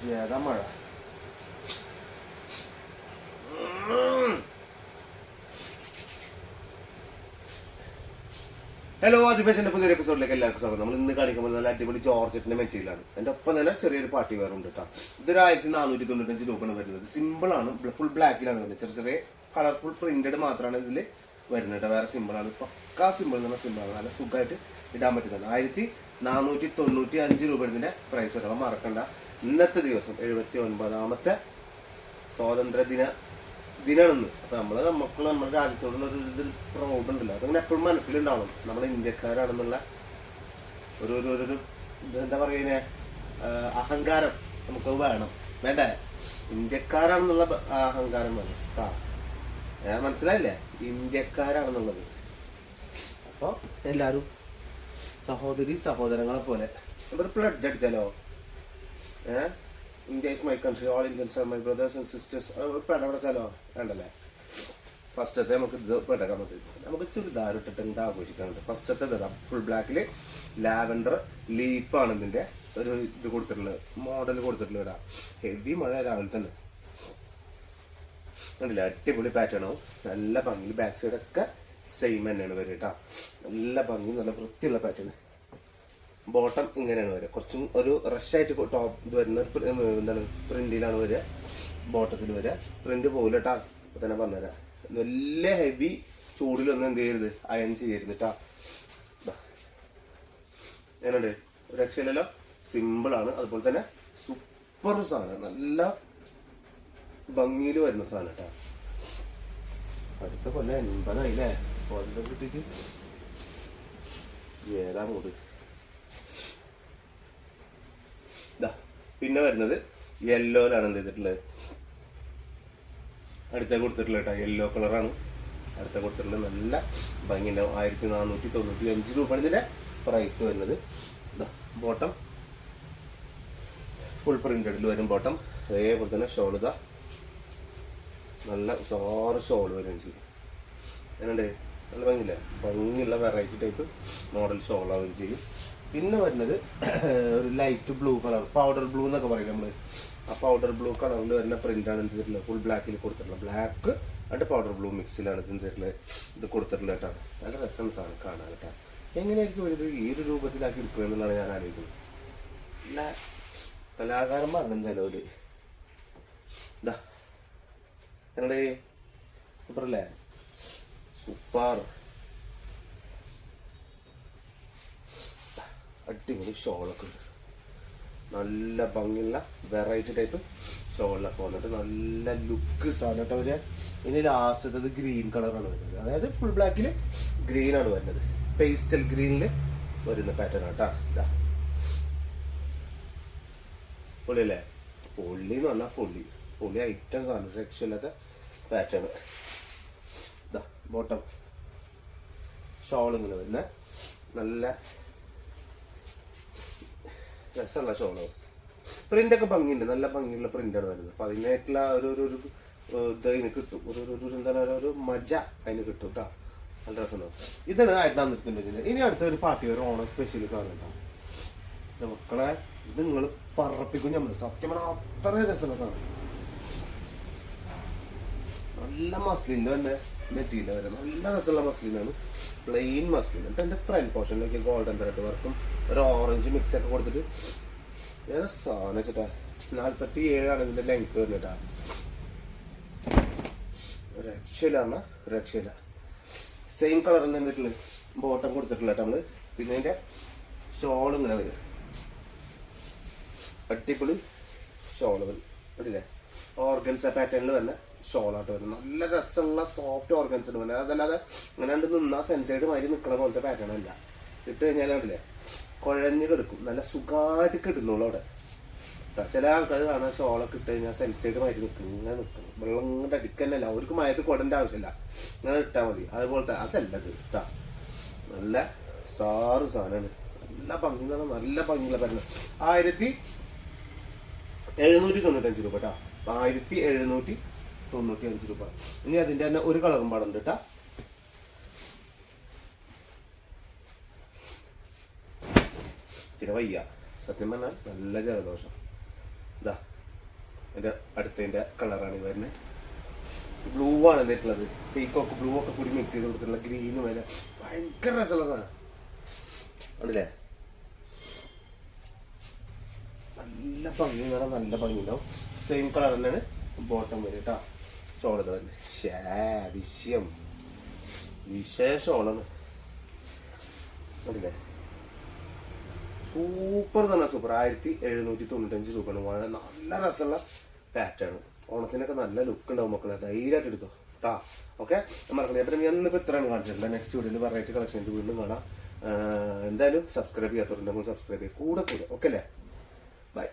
ഏതാ മഴ. ഹലോ, അതിഫാഷന്റെ പുതിയൊരു എപ്പിസോഡിലേക്ക് എല്ലാവർക്കും സ്വാഗതം. നമ്മൾ ഇന്ന് കാണിക്കുമ്പോൾ നല്ല അടിപൊളി ജോർജറ്റിന്റെ മെറ്റീരിയലാണ്. എൻ്റെ ഒപ്പം തന്നെ ചെറിയൊരു പാർട്ടി വെയർ ഉണ്ട് കേട്ടോ. ഇതൊരു 1495 രൂപയാണ് വരുന്നത്. സിമ്പിൾ ആണ്, ഫുൾ ബ്ലാക്കിലാണ് വരുന്നത്. ചെറിയ ചെറിയ കളർഫുൾ പ്രിന്റഡ് മാത്രമാണ് ഇതിൽ വരുന്നത് കേട്ടോ. വേറെ സിമ്പിളാണ്, പക്കാ സിമ്പിൾ എന്ന് പറഞ്ഞാൽ സിമ്പിളാണ്. നല്ല സുഖമായിട്ട് ഇടാൻ പറ്റുന്നതാണ്. 1495 രൂപ ഇതിന്റെ പ്രൈസ് വരാം. മറക്കണ്ട, ഇന്നത്തെ ദിവസം 79ാമത്തെ സ്വാതന്ത്ര്യ ദിനാണെന്ന്. അപ്പൊ നമുക്ക് നമ്മുടെ രാജ്യത്തോടുള്ള ഒരു പ്രൗഢ ഉണ്ടല്ലോ, അതങ്ങനെ എപ്പോഴും മനസ്സിലുണ്ടാവണം. നമ്മൾ ഇന്ത്യക്കാരാണെന്നുള്ള ഒരു എന്താ പറയുന്നേ, അഹങ്കാരം നമുക്ക് വേണം. വേണ്ടേ? ഇന്ത്യക്കാരാണെന്നുള്ള അഹങ്കാരം വേണം കേട്ടാ. മനസ്സിലായില്ലേ? ഇന്ത്യക്കാരാണെന്നുള്ളത്. അപ്പൊ എല്ലാരും സഹോദരി സഹോദരങ്ങളെ പോലെ ഒരു pledge അടിച്ചാലോ? India is my country, all Indians are my brothers and sisters. പെടപെടച്ചാലോ? വേണ്ടല്ലേ? ഫസ്റ്റത്തെ നമുക്ക് ഇത് പെടക്കാൻ പറ്റും. നമുക്ക് ചുരിദാർ ഇട്ടിട്ട് ആഘോഷിക്കാനുണ്ട്. ഫസ്റ്റത്തെ ഫുൾ ബ്ലാക്കിൽ ലാവൻഡർ ലീഫാണ് ഇതിന്റെ ഒരു ഇത് കൊടുത്തിട്ടുള്ളത്, മോഡൽ കൊടുത്തിട്ടുള്ളത്. ഇടാം. ഹെവി മഴ രാവിലെ തന്നെ കണ്ടില്ല, അടിപൊളി പാറ്റേൺ ആവും. നല്ല ഭംഗി. ബാക്ക് സൈഡൊക്കെ സെയിം തന്നെയാണ് വരിക കേട്ടോ. നല്ല ഭംഗി, നല്ല വൃത്തിയുള്ള പാറ്റേൺ. ബോട്ടം ഇങ്ങനെയാണ് വരിക. കുറച്ചും ഒരു റഷായിട്ട് ടോപ്പ് ഇത് വരുന്ന എന്താണ് പ്രിന്റിലാണ് വരിക. ബോട്ടത്തിൽ വരിക. പ്രിന്റ് പോകില്ല കേട്ടാ. ഇപ്പൊ തന്നെ പറഞ്ഞുതരാം. വലിയ ഹെവി ചൂടിലൊന്നും എന്ത് ചെയ്യരുത്, അയൺ ചെയ്യരുത് കേട്ടാ. എങ്ങനെയുണ്ട്? രക്ഷയില്ലല്ലോ. സിമ്പിളാണ്. അതുപോലെ തന്നെ സൂപ്പർ സാധനം, നല്ല ഭംഗിയിൽ വരുന്ന സാധനം കേട്ടാ. അടുത്ത കൊല്ലം 80 സ്വാതന്ത്ര്യം കിട്ടിയിട്ട് ഏതാ മൂട്. പിന്നെ വരുന്നത് യെല്ലോയിലാണ് എന്ത് ചെയ്തിട്ടുള്ളത്, അടുത്ത കൊടുത്തിട്ടുള്ളത് കേട്ടോ. യെല്ലോ കളറാണ് അടുത്ത കൊടുത്തിട്ടുള്ളത്. നല്ല ഭംഗിയുണ്ടാവും. 1495 രൂപയാണ് ഇതിന്റെ പ്രൈസ് വരുന്നത്. ബോട്ടം ഫുൾ പ്രിന്റഡിൽ വരും ബോട്ടം. അതേപോലെ തന്നെ ഷോൾ ഇതാ, നല്ല ഉഷാറ് ഷോൾ വരും ചെയ്യും. എന്നുണ്ട്? നല്ല ഭംഗിയില്ല, ഭംഗിയുള്ള വെറൈറ്റി ടൈപ്പ് മോഡൽ ഷോളാവുകയും ചെയ്യും. പിന്നെ വരുന്നത് ഒരു light blue colour, powder blue എന്നൊക്കെ പറയും നമ്മള്. ആ പൗഡർ ബ്ലൂ കളറിൽ വരുന്ന പ്രിന്റാണ് ഇത് തരുന്നത്. ഫുൾ ബ്ലാക്കിൽ കൊടുത്തിട്ടുള്ളത്. ബ്ലാക്ക് ആയിട്ട് പൗഡർ ബ്ലൂ മിക്സിലാണ് ഇത് തരുന്നത്. ഇത് കൊടുത്തിട്ടുള്ളത് കേട്ടോ. നല്ല രസമാണ് കാണാൻ കേട്ടോ. എങ്ങനെയായിരിക്കും ഇത് ഈ ഒരു രൂപത്തിലാക്കി എടുക്കുക എന്നുള്ളതാണ് ഞാൻ ആലോചിക്കുന്നത്. നല്ല കലാകാരന്മാരുടെ ചിലവര് ഇതാ ഞങ്ങളുടെ സൂപ്പറല്ലേ? സൂപ്പർ അടിപൊളി ഷോളൊക്കെ ഉണ്ട്. നല്ല ഭംഗിയുള്ള വെറൈറ്റി ടൈപ്പ് ഷോളിലൊക്കെ വന്നിട്ട് നല്ല ലുക്ക് സാധനമായിട്ട് വരിക. ഇനി ലാസ്റ്റത്തത് ഗ്രീൻ കളറാണ് വരുന്നത്. അതായത് ഫുൾ ബ്ലാക്കിൽ ഗ്രീനാണ് വരുന്നത്. പേസ്റ്റൽ ഗ്രീനിൽ വരുന്ന പാറ്റേൺ ആട്ടാ. ഇതാ പൊളിയല്ലേ? പൊള്ളി എന്ന് പറഞ്ഞാൽ പൊള്ളി ഐറ്റംസ് ആണ്. രക്ഷയില്ലാത്ത പാറ്റേൺ. ഇതാ ബോട്ടം ഷോൾ ഇങ്ങനെ വരുന്ന നല്ല രസമുള്ള ഷോളാവും. പ്രിന്റൊക്കെ ഭംഗിയുണ്ട്, നല്ല ഭംഗിയുള്ള പ്രിന്റാണ് വരുന്നത്. അപ്പൊ അതിനായിട്ടുള്ള ഒരു ഇത് അതിന് കിട്ടും. എന്താണ് ഒരു മജ അതിന് കിട്ടും കേട്ടോ. നല്ല രസമുണ്ടാവും. ഇതാണ് 1495. ഇനി അടുത്ത ഒരു പാർട്ടി ഒരു ഓണം സ്പെഷ്യൽ സാധനം കേട്ടോ. മക്കളെ ഇത് നിങ്ങൾ പറപ്പിക്കും. നമ്മൾ സത്യം പറഞ്ഞാൽ അത്ര രസമുള്ള സാധനം. നല്ല മസ്ലിൻ്റെ തന്നെ മെറ്റീരിയൽ വരെ നല്ല രസമുള്ള മസ്ലിനാണ്. Plain muslin. എന്നിട്ട് എൻ്റെ ഫ്രണ്ട് പോർഷനിലേക്ക് ഗോൾഡൻ ത്രെഡ് വർക്കും ഒരു ഓറഞ്ച് മിക്സ് ഒക്കെ കൊടുത്തിട്ട് ഏതാ സാധനം വെച്ചിട്ടാ. 47 ഇതിന്റെ ലെങ്ത് വരുന്നിട്ടാ. രക്ഷയിലാണ്, രക്ഷയില്ല. സെയിം കളർ തന്നെ എന്നിട്ടുള്ളത് ബോട്ടം കൊടുത്തിട്ടില്ല കേട്ടോ നമ്മള്. പിന്നെ അതിന്റെ ഷോൾ ഇങ്ങനെ വരും. അടിപൊളി ഷോളുകൾ ഇല്ലേ? ഓർഗൻസ പാറ്റേണിൽ തന്നെ ഷോളായിട്ട് വരും. നല്ല രസമുള്ള സോഫ്റ്റ് ഓർഗൻസ് ഉണ്ട്. അതല്ലാതെ അങ്ങനെ കണ്ട് നിന്നാ സെൻസൈഡ് മാതിരി നിൽക്കണ പോലത്തെ പാറ്റേൺ അല്ല. ഇട്ട് കഴിഞ്ഞാൽ കണ്ടില്ലേ കുഴഞ്ഞ് കിടക്കും. നല്ല സുഖമായിട്ട് കിട്ടുന്നുള്ളൂ അവിടെ. ചില ആൾക്കാർ കാണാൻ ഷോളൊക്കെ ഇട്ട് കഴിഞ്ഞാൽ സെൻസൈഡ് മാതിരി നിൽക്കും. ഇങ്ങനെ നിൽക്കും. വെള്ളം കൊണ്ട് അടിക്കന്നല്ല. അവർക്ക് മയത്ത് കൊടേണ്ട ആവശ്യമില്ല. ഇങ്ങനെ ഇട്ടാൽ മതി. അതുപോലത്തെ അതല്ല ഇത് ഇട്ടാ. നല്ല സാറ് സാധനമാണ്. നല്ല ഭംഗി, നല്ല ഭംഗിയുള്ള പാറ്റേൺ. 1795 രൂപ കേട്ടോ. 1795 രൂപ. ഇനി അതിന്റെ തന്നെ ഒരു കളറും പാടുണ്ട് കേട്ടാ. പിന്നെ വയ്യ, സത്യം പറഞ്ഞാൽ നല്ല ജലദോഷം. ഇതാ എൻ്റെ അടുത്തതിൻ്റെ കളറാണ് വരുന്നത്. ബ്ലൂ ആണ് എന്നിട്ടുള്ളത്, പീക്കോക്ക് ബ്ലൂ ഒക്കെ കൂടി മിക്സ് ചെയ്ത് കൊടുത്തിട്ടുള്ള ഗ്രീനും വരെ ഭയങ്കര രസമുള്ള സാധനം ഉണ്ടല്ലേ. നല്ല ഭംഗി കാണാൻ നല്ല ഭംഗി ഉണ്ടാവും. സെയിം കളർ തന്നെയാണ് ബോട്ടം വരെ കേട്ടോ. ഷോൾ ഇത് തന്നെ വിശേഷമാണ് ഉണ്ടല്ലേ. സൂപ്പർ തന്നെ സൂപ്പർ. 1795 രൂപയാണ്. വളരെ നല്ല രസമുള്ള പാറ്റാണ്. ഓണത്തിനൊക്കെ നല്ല ലുക്ക് ഉണ്ടാവും മക്കളെ, ധൈര്യമായിട്ട് എടുത്തോ കേട്ടോ. ഓക്കെ, മറക്കണേ. അപ്പം ഞാൻ ഇന്നിപ്പോൾ ഇത്രയാണ് കാണിച്ചിട്ടുണ്ട്. നെക്സ്റ്റ് വീഡിയോയിൽ വെറൈറ്റി കളക്ഷൻ വീണ്ടും കാണാം. എന്തായാലും സബ്സ്ക്രൈബ് ചെയ്യാത്തവരുണ്ടെങ്കിൽ സബ്സ്ക്രൈബ് ചെയ്യുക കൂടെ. ഓക്കെ അല്ലേ? ബൈ.